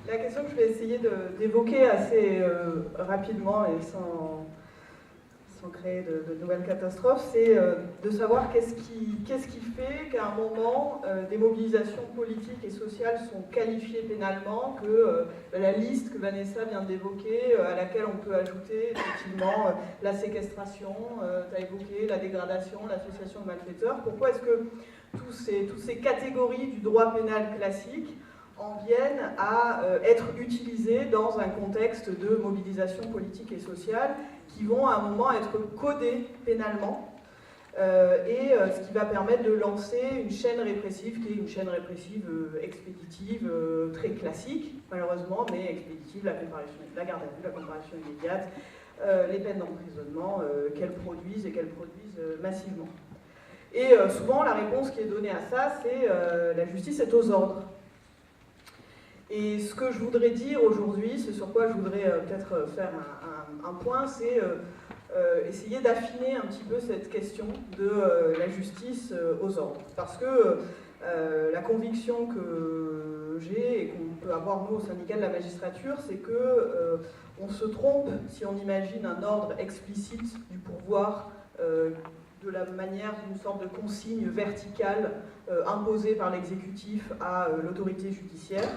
La question que je vais essayer d'évoquer assez rapidement et sans créer de nouvelles catastrophes, c'est de savoir qu'est-ce qui fait qu'à un moment, des mobilisations politiques et sociales sont qualifiées pénalement, que la liste que Vanessa vient d'évoquer, à laquelle on peut ajouter effectivement la séquestration, tu as évoqué la dégradation, l'association de malfaiteurs. Pourquoi est-ce que toutes ces catégories du droit pénal classique en viennent à être utilisées dans un contexte de mobilisation politique et sociale qui vont à un moment être codées pénalement ce qui va permettre de lancer une chaîne répressive qui est une chaîne répressive expéditive, très classique malheureusement, mais expéditive, la garde à vue, la comparution immédiate, les peines d'emprisonnement qu'elles produisent et qu'elles produisent massivement. Et souvent la réponse qui est donnée à ça, c'est la justice est aux ordres. Et ce que je voudrais dire aujourd'hui, c'est sur quoi je voudrais peut-être faire un point, c'est essayer d'affiner un petit peu cette question de la justice aux ordres. Parce que la conviction que j'ai et qu'on peut avoir nous au syndicat de la magistrature, c'est que on se trompe si on imagine un ordre explicite du pourvoir de la manière d'une sorte de consigne verticale imposée par l'exécutif à l'autorité judiciaire.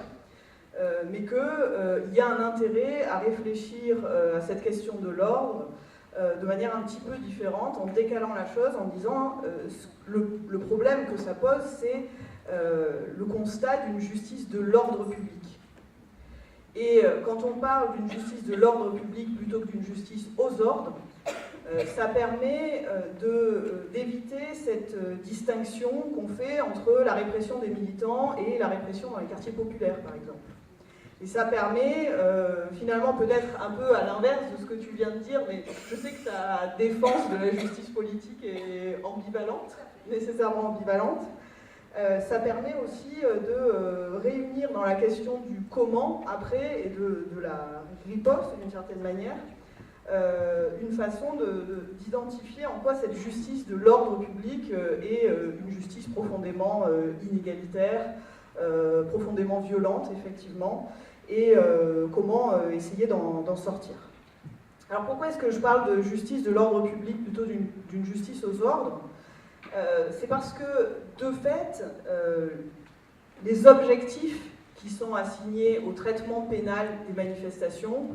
Mais qu'il y a un intérêt à réfléchir à cette question de l'ordre de manière un petit peu différente, en décalant la chose, en disant le problème que ça pose, c'est le constat d'une justice de l'ordre public. Et quand on parle d'une justice de l'ordre public plutôt que d'une justice aux ordres, ça permet d'éviter cette distinction qu'on fait entre la répression des militants et la répression dans les quartiers populaires, par exemple. Et ça permet, finalement, peut-être un peu à l'inverse de ce que tu viens de dire, mais je sais que ta défense de la justice politique est ambivalente, nécessairement ambivalente. Ça permet aussi de réunir dans la question du comment, après, et de la riposte, d'une certaine manière, une façon d'identifier en quoi cette justice de l'ordre public est une justice profondément inégalitaire, profondément violente, effectivement, et comment essayer d'en sortir. Alors pourquoi est-ce que je parle de justice de l'ordre public plutôt d'une justice aux ordres? C'est parce que, de fait, les objectifs qui sont assignés au traitement pénal des manifestations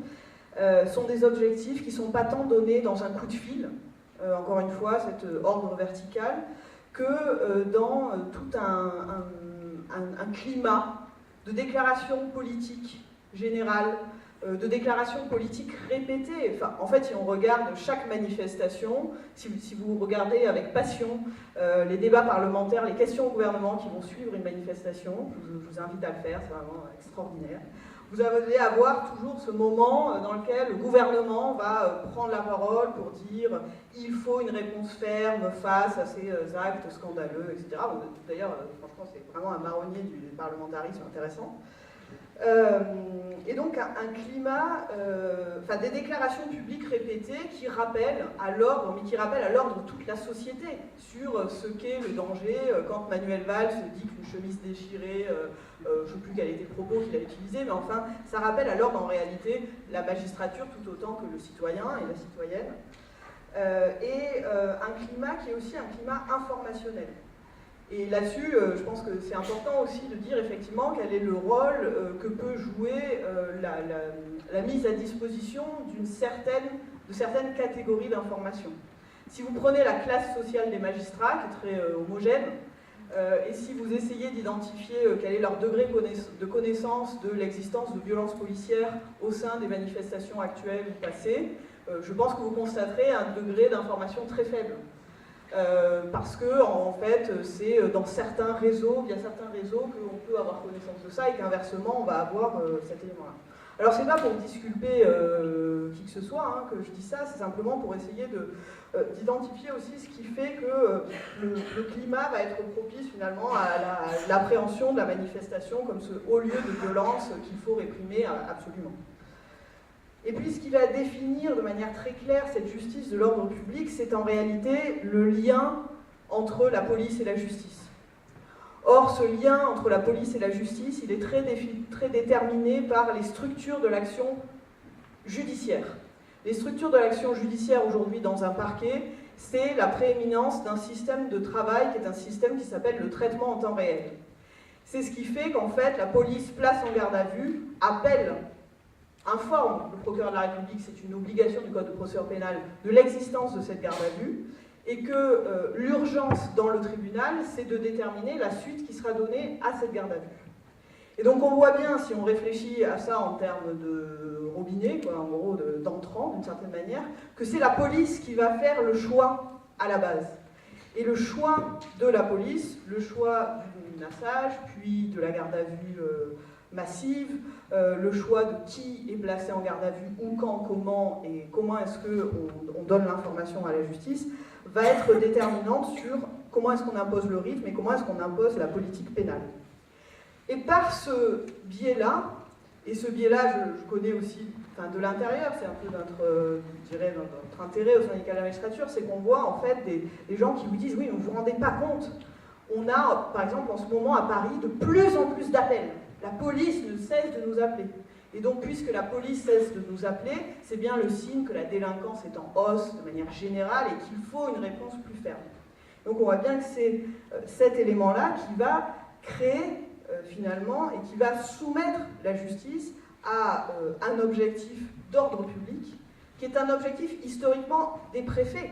sont des objectifs qui ne sont pas tant donnés dans un coup de fil, encore une fois, cet ordre vertical, que dans tout un climat de déclaration politique générale, de déclarations politiques répétées. Enfin, en fait, si on regarde chaque manifestation, si vous regardez avec passion les débats parlementaires, les questions au gouvernement qui vont suivre une manifestation, je vous invite à le faire, c'est vraiment extraordinaire. Vous allez avoir toujours ce moment dans lequel le gouvernement va prendre la parole pour dire il faut une réponse ferme face à ces actes scandaleux, etc. Bon, d'ailleurs, franchement, c'est vraiment un marronnier du parlementarisme intéressant. Et donc un climat, des déclarations publiques répétées qui rappellent à l'ordre, mais qui rappellent à l'ordre toute la société sur ce qu'est le danger. Quand Manuel Valls dit qu'une chemise déchirée, je ne sais plus quel était le propos qu'il a utilisé, mais enfin, ça rappelle à l'ordre en réalité la magistrature tout autant que le citoyen et la citoyenne. Un climat qui est aussi un climat informationnel. Et là-dessus, je pense que c'est important aussi de dire effectivement quel est le rôle que peut jouer la mise à disposition de certaines catégories d'informations. Si vous prenez la classe sociale des magistrats, qui est très homogène, et si vous essayez d'identifier quel est leur degré de connaissance de l'existence de violences policières au sein des manifestations actuelles ou passées, je pense que vous constaterez un degré d'information très faible. Parce que en fait c'est dans certains réseaux, via certains réseaux qu'on peut avoir connaissance de ça et qu'inversement on va avoir cet élément-là. Alors c'est pas pour disculper qui que ce soit hein, que je dis ça, c'est simplement pour essayer d'identifier aussi ce qui fait que le climat va être propice finalement à l'appréhension de la manifestation comme ce haut lieu de violence qu'il faut réprimer absolument. Et puis ce qui va définir de manière très claire cette justice de l'ordre public, c'est en réalité le lien entre la police et la justice. Or, ce lien entre la police et la justice, il est très déterminé par les structures de l'action judiciaire. Les structures de l'action judiciaire aujourd'hui dans un parquet, c'est la prééminence d'un système de travail qui est un système qui s'appelle le traitement en temps réel. C'est ce qui fait qu'en fait, la police place en garde à vue, appelle, informe le procureur de la République, c'est une obligation du Code de procédure pénale, de l'existence de cette garde à vue, et que l'urgence dans le tribunal, c'est de déterminer la suite qui sera donnée à cette garde à vue. Et donc on voit bien, si on réfléchit à ça en termes de robinet, quoi, en gros d'entrant d'une certaine manière, que c'est la police qui va faire le choix à la base. Et le choix de la police, le choix du menaçage, puis de la garde à vue massive, le choix de qui est placé en garde à vue, où, quand, comment, et comment est-ce qu'on donne l'information à la justice, va être déterminante sur comment est-ce qu'on impose le rythme et comment est-ce qu'on impose la politique pénale. Et par ce biais-là, et ce biais-là, je connais aussi de l'intérieur, c'est un peu notre intérêt au syndicat de la magistrature, c'est qu'on voit en fait des gens qui vous disent « oui, vous ne vous rendez pas compte, on a, par exemple, en ce moment à Paris, de plus en plus d'appels. La police ne cesse de nous appeler. Et donc, puisque la police cesse de nous appeler, c'est bien le signe que la délinquance est en hausse de manière générale et qu'il faut une réponse plus ferme. » Donc on voit bien que c'est cet élément-là qui va créer finalement et qui va soumettre la justice à un objectif d'ordre public qui est un objectif historiquement des préfets.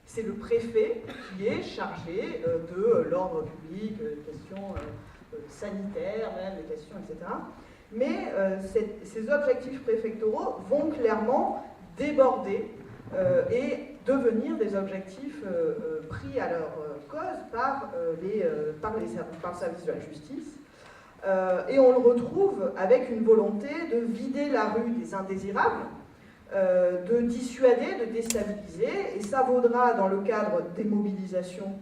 C'est le préfet qui est chargé de l'ordre public, des questions sanitaires, même des questions, etc. Mais ces objectifs préfectoraux vont clairement déborder et devenir des objectifs pris à leur cause par le service de la justice. Et on le retrouve avec une volonté de vider la rue des indésirables, de dissuader, de déstabiliser, et ça vaudra dans le cadre des mobilisations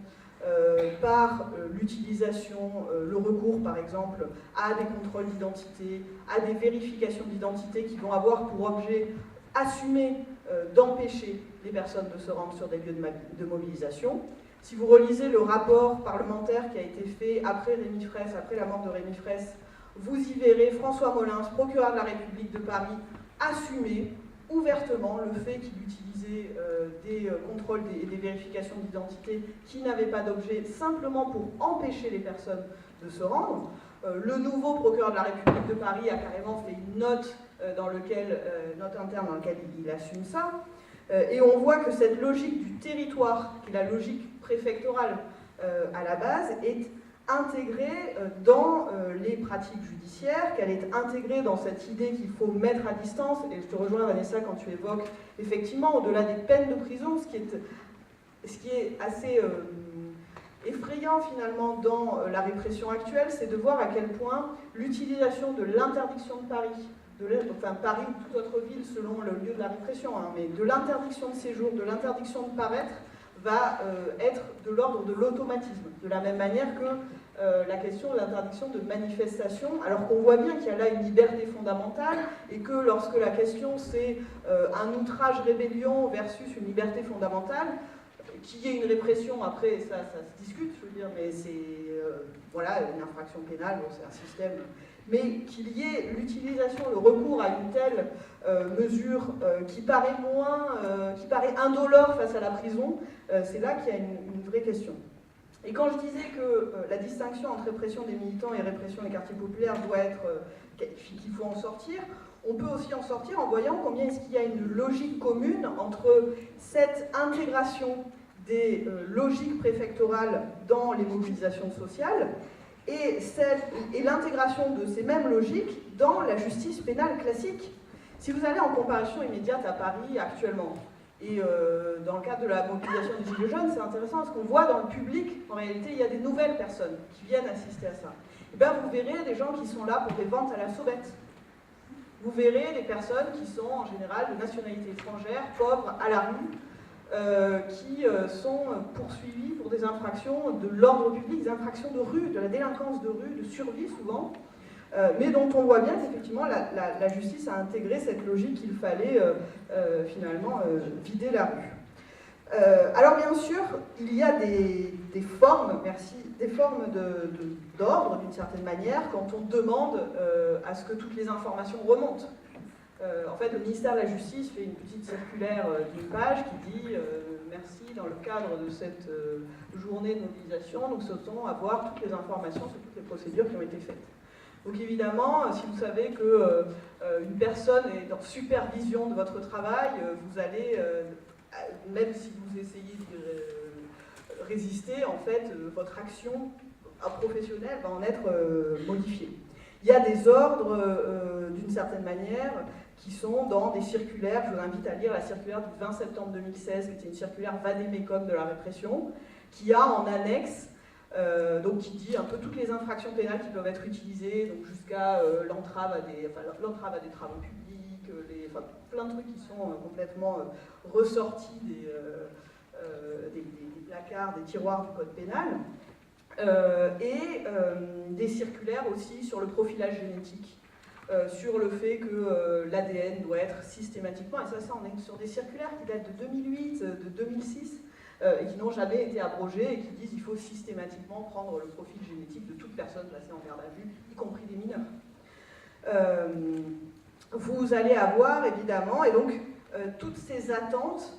par l'utilisation, le recours par exemple à des contrôles d'identité, à des vérifications d'identité qui vont avoir pour objet assumé d'empêcher les personnes de se rendre sur des lieux de mobilisation. Si vous relisez le rapport parlementaire qui a été fait après Rémi Fraisse, après la mort de Rémi Fraisse, vous y verrez François Molins, procureur de la République de Paris, assumer ouvertement le fait qu'il utilisait des contrôles et des vérifications d'identité qui n'avaient pas d'objet simplement pour empêcher les personnes de se rendre. Le nouveau procureur de la République de Paris a carrément fait une note, note interne dans laquelle il assume ça. Et on voit que cette logique du territoire, qui est la logique préfectorale à la base, est intégrée dans les pratiques judiciaires, qu'elle est intégrée dans cette idée qu'il faut mettre à distance, et je te rejoins Vanessa quand tu évoques effectivement au-delà des peines de prison, ce qui est assez effrayant finalement dans la répression actuelle, c'est de voir à quel point l'utilisation de l'interdiction de Paris, Paris ou toute autre ville selon le lieu de la répression, mais de l'interdiction de séjour, de l'interdiction de paraître, va être de l'ordre de l'automatisme, de la même manière que la question de l'interdiction de manifestation, alors qu'on voit bien qu'il y a là une liberté fondamentale et que lorsque la question c'est un outrage rébellion versus une liberté fondamentale, qu'il y ait une répression, après ça se discute, je veux dire, mais c'est voilà, une infraction pénale, bon, c'est un système, mais qu'il y ait l'utilisation, le recours à une telle mesure qui paraît qui paraît indolore face à la prison, c'est là qu'il y a une vraie question. Et quand je disais que la distinction entre répression des militants et répression des quartiers populaires doit être qu'il faut en sortir, on peut aussi en sortir en voyant combien est-ce qu'il y a une logique commune entre cette intégration des logiques préfectorales dans les mobilisations sociales et l'intégration de ces mêmes logiques dans la justice pénale classique. Si vous allez en comparaison immédiate à Paris actuellement, et dans le cadre de la mobilisation des Gilets jaunes, c'est intéressant parce qu'on voit dans le public, en réalité, il y a des nouvelles personnes qui viennent assister à ça. Et bien, vous verrez des gens qui sont là pour des ventes à la sauvette. Vous verrez des personnes qui sont en général de nationalité étrangère, pauvres, à la rue, qui sont poursuivis pour des infractions de l'ordre public, des infractions de rue, de la délinquance de rue, de survie souvent, mais dont on voit bien qu'effectivement la justice a intégré cette logique qu'il fallait finalement vider la rue. Alors bien sûr, il y a des formes, d'ordre d'une certaine manière quand on demande à ce que toutes les informations remontent. En fait, le ministère de la Justice fait une petite circulaire d'une page qui dit merci, dans le cadre de cette journée de mobilisation, nous souhaitons avoir toutes les informations sur toutes les procédures qui ont été faites. Donc évidemment, si vous savez qu'une personne est en supervision de votre travail, vous allez, même si vous essayez de résister, en fait, votre action professionnelle va en être modifiée. Il y a des ordres, d'une certaine manière, qui sont dans des circulaires. Je vous invite à lire la circulaire du 20 septembre 2016, qui était une circulaire vadémécum de la répression, qui a en annexe, donc qui dit un peu toutes les infractions pénales qui peuvent être utilisées, donc jusqu'à l'entrave à des travaux publics, plein de trucs qui sont complètement ressortis des placards, des tiroirs du code pénal, et des circulaires aussi sur le profilage génétique. Sur le fait que l'ADN doit être systématiquement, et ça on est sur des circulaires qui datent de 2008, de 2006, et qui n'ont jamais été abrogées, et qui disent qu'il faut systématiquement prendre le profil génétique de toute personne placée en garde à vue, y compris des mineurs. Vous allez avoir évidemment, et donc toutes ces attentes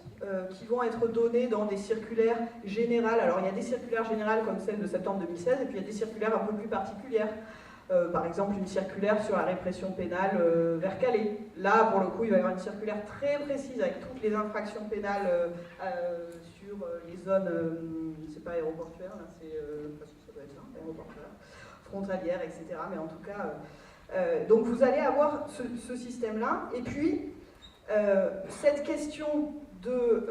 qui vont être données dans des circulaires générales. Alors il y a des circulaires générales comme celle de septembre 2016, et puis il y a des circulaires un peu plus particulières. Par exemple, une circulaire sur la répression pénale vers Calais. Là, pour le coup, il va y avoir une circulaire très précise avec toutes les infractions pénales sur les zones, c'est pas aéroportuaires, là, ça doit être ça, aéroportuaires, frontalières, etc. Mais en tout cas, donc vous allez avoir ce système-là. Et puis, cette question de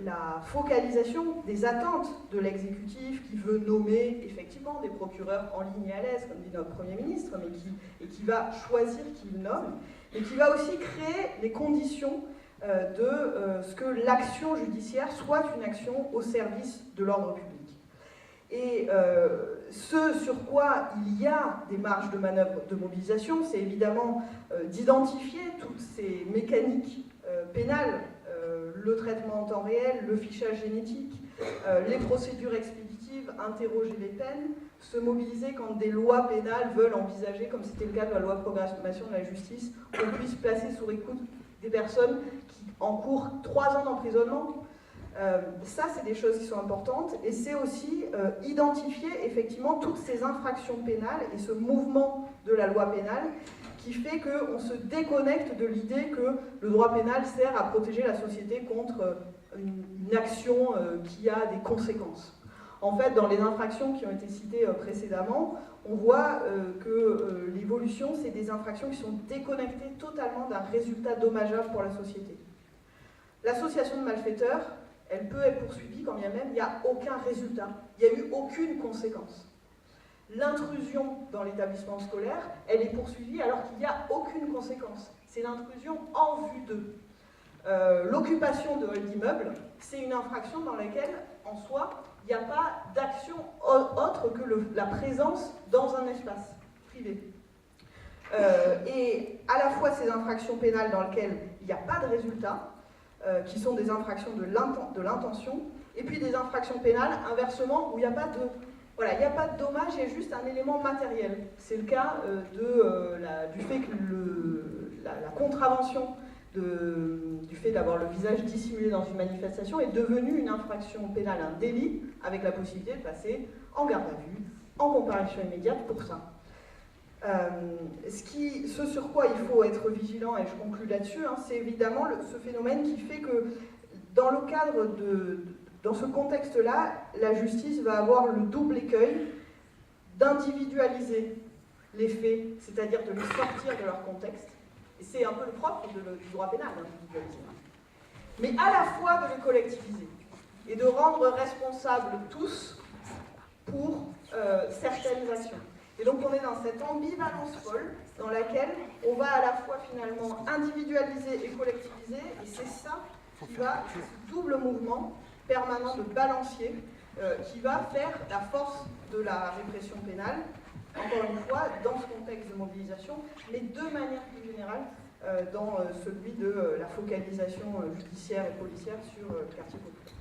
la focalisation des attentes de l'exécutif qui veut nommer effectivement des procureurs en ligne et à l'aise, comme dit notre Premier ministre, mais qui va choisir qui il nomme, et qui va aussi créer les conditions de ce que l'action judiciaire soit une action au service de l'ordre public. Et ce sur quoi il y a des marges de manœuvre de mobilisation, c'est évidemment d'identifier toutes ces mécaniques pénales, le traitement en temps réel, le fichage génétique, les procédures expéditives, interroger les peines, se mobiliser quand des lois pénales veulent envisager, comme c'était le cas de la loi de programmation de la justice, qu'on puisse placer sous écoute des personnes qui encourent 3 ans d'emprisonnement. Ça, c'est des choses qui sont importantes, et c'est aussi identifier effectivement toutes ces infractions pénales et ce mouvement de la loi pénale qui fait qu'on se déconnecte de l'idée que le droit pénal sert à protéger la société contre une action qui a des conséquences. En fait, dans les infractions qui ont été citées précédemment, on voit que l'évolution, c'est des infractions qui sont déconnectées totalement d'un résultat dommageable pour la société. L'association de malfaiteurs, elle peut être poursuivie quand bien même il n'y a aucun résultat, il n'y a eu aucune conséquence. L'intrusion dans l'établissement scolaire, elle est poursuivie alors qu'il n'y a aucune conséquence. C'est l'intrusion en vue d'eux. L'occupation de hall d'immeuble, c'est une infraction dans laquelle, en soi, il n'y a pas d'action autre que la présence dans un espace privé. Et à la fois ces infractions pénales dans lesquelles il n'y a pas de résultat, qui sont des infractions de l'intention, et puis des infractions pénales, inversement, où il n'y a pas de... Voilà, il n'y a pas de dommage, il y a juste un élément matériel. C'est le cas du fait que la contravention du fait d'avoir le visage dissimulé dans une manifestation est devenue une infraction pénale, un délit, avec la possibilité de passer en garde à vue, en comparution immédiate pour ça. Ce sur quoi il faut être vigilant, et je conclue là-dessus, hein, c'est évidemment ce phénomène qui fait que dans le cadre dans ce contexte-là, la justice va avoir le double écueil d'individualiser les faits, c'est-à-dire de les sortir de leur contexte. Et c'est un peu le propre du droit pénal, d'individualiser. Mais à la fois de les collectiviser et de rendre responsables tous pour certaines actions. Et donc on est dans cette ambivalence folle dans laquelle on va à la fois finalement individualiser et collectiviser, et c'est ça qui va, ce double mouvement permanent de balancier, qui va faire la force de la répression pénale, encore une fois, dans ce contexte de mobilisation, mais de manière plus générale, dans celui de la focalisation judiciaire et policière sur le quartier populaire.